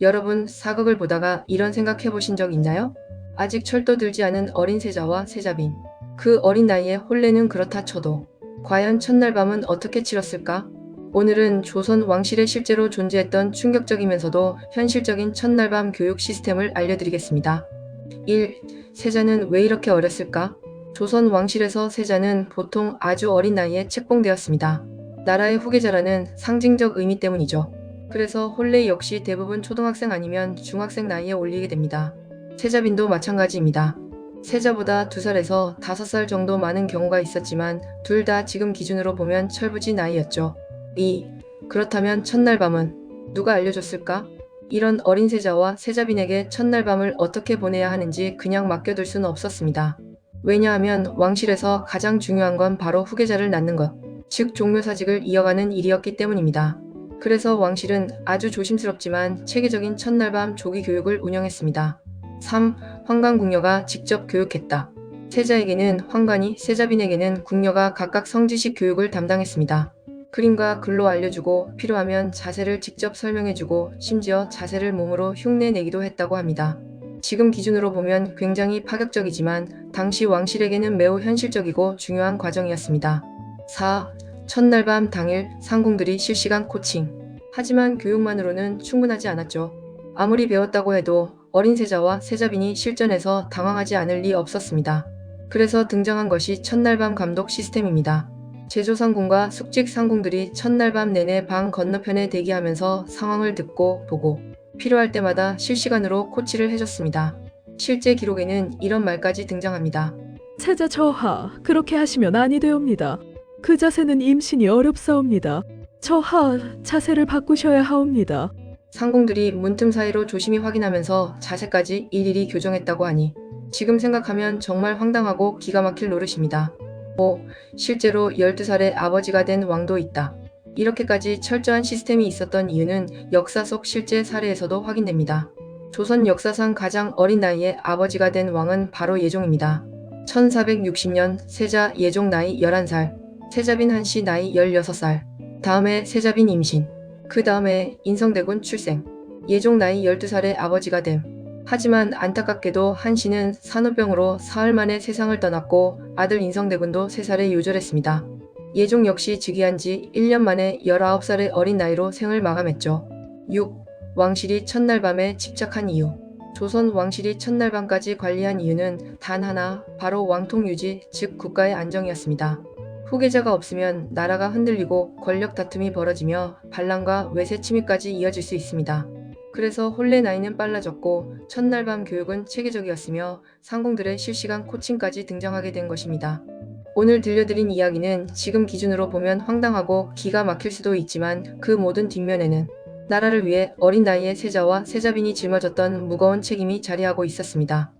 여러분, 사극을 보다가 이런 생각 해보신 적 있나요? 아직 철도 들지 않은 어린 세자와 세자빈. 그 어린 나이에 혼례는 그렇다 쳐도 과연 첫날 밤은 어떻게 치렀을까? 오늘은 조선 왕실에 실제로 존재했던 충격적이면서도 현실적인 첫날 밤 교육 시스템을 알려드리겠습니다. 1. 세자는 왜 이렇게 어렸을까? 조선 왕실에서 세자는 보통 아주 어린 나이에 책봉되었습니다. 나라의 후계자라는 상징적 의미 때문이죠. 그래서 혼례 역시 대부분 초등학생 아니면 중학생 나이에 올리게 됩니다. 세자빈도 마찬가지입니다. 세자보다 2살에서 5살 정도 많은 경우가 있었지만 둘 다 지금 기준으로 보면 철부지 나이였죠. 2. 그렇다면 첫날 밤은 누가 알려줬을까? 이런 어린 세자와 세자빈에게 첫날 밤을 어떻게 보내야 하는지 그냥 맡겨둘 수는 없었습니다. 왜냐하면 왕실에서 가장 중요한 건 바로 후계자를 낳는 것, 즉 종묘사직을 이어가는 일이었기 때문입니다. 그래서 왕실은 아주 조심스럽지만 체계적인 첫날 밤 조기 교육을 운영했습니다. 3. 환관 궁녀가 직접 교육했다. 세자에게는 환관이, 세자빈에게는 궁녀가 각각 성지식 교육을 담당했습니다. 그림과 글로 알려주고 필요하면 자세를 직접 설명해주고 심지어 자세를 몸으로 흉내내기도 했다고 합니다. 지금 기준으로 보면 굉장히 파격적이지만 당시 왕실에게는 매우 현실적이고 중요한 과정이었습니다. 4. 첫날 밤 당일 상궁들이 실시간 코칭. 하지만 교육만으로는 충분하지 않았죠. 아무리 배웠다고 해도 어린 세자와 세자빈이 실전에서 당황하지 않을 리 없었습니다. 그래서 등장한 것이 첫날 밤 감독 시스템입니다. 제조상궁과 숙직 상궁들이 첫날 밤 내내 방 건너편에 대기하면서 상황을 듣고 보고 필요할 때마다 실시간으로 코치를 해줬습니다. 실제 기록에는 이런 말까지 등장합니다. 세자 저하, 그렇게 하시면 아니 되옵니다. 그 자세는 임신이 어렵사옵니다. 저하, 자세를 바꾸셔야 하옵니다. 상궁들이 문틈 사이로 조심히 확인하면서 자세까지 일일이 교정했다고 하니 지금 생각하면 정말 황당하고 기가 막힐 노릇입니다. 5. 실제로 12살의 아버지가 된 왕도 있다. 이렇게까지 철저한 시스템이 있었던 이유는 역사 속 실제 사례에서도 확인됩니다. 조선 역사상 가장 어린 나이에 아버지가 된 왕은 바로 예종입니다. 1460년 세자 예종 나이 11살, 세자빈 한씨 나이 16살, 다음에 세자빈 임신, 그 다음에 인성대군 출생, 예종 나이 12살의 아버지가 됨. 하지만 안타깝게도 한씨는 산후병으로 사흘 만에 세상을 떠났고 아들 인성대군도 3살에 요절했습니다. 예종 역시 즉위한 지 1년 만에 19살의 어린 나이로 생을 마감했죠. 6. 왕실이 첫날 밤에 집착한 이유. 조선 왕실이 첫날 밤까지 관리한 이유는 단 하나, 바로 왕통 유지, 즉 국가의 안정이었습니다. 후계자가 없으면 나라가 흔들리고 권력 다툼이 벌어지며 반란과 외세 침입까지 이어질 수 있습니다. 그래서 혼례 나이는 빨라졌고 첫날 밤 교육은 체계적이었으며 상궁들의 실시간 코칭까지 등장하게 된 것입니다. 오늘 들려드린 이야기는 지금 기준으로 보면 황당하고 기가 막힐 수도 있지만 그 모든 뒷면에는 나라를 위해 어린 나이에 세자와 세자빈이 짊어졌던 무거운 책임이 자리하고 있었습니다.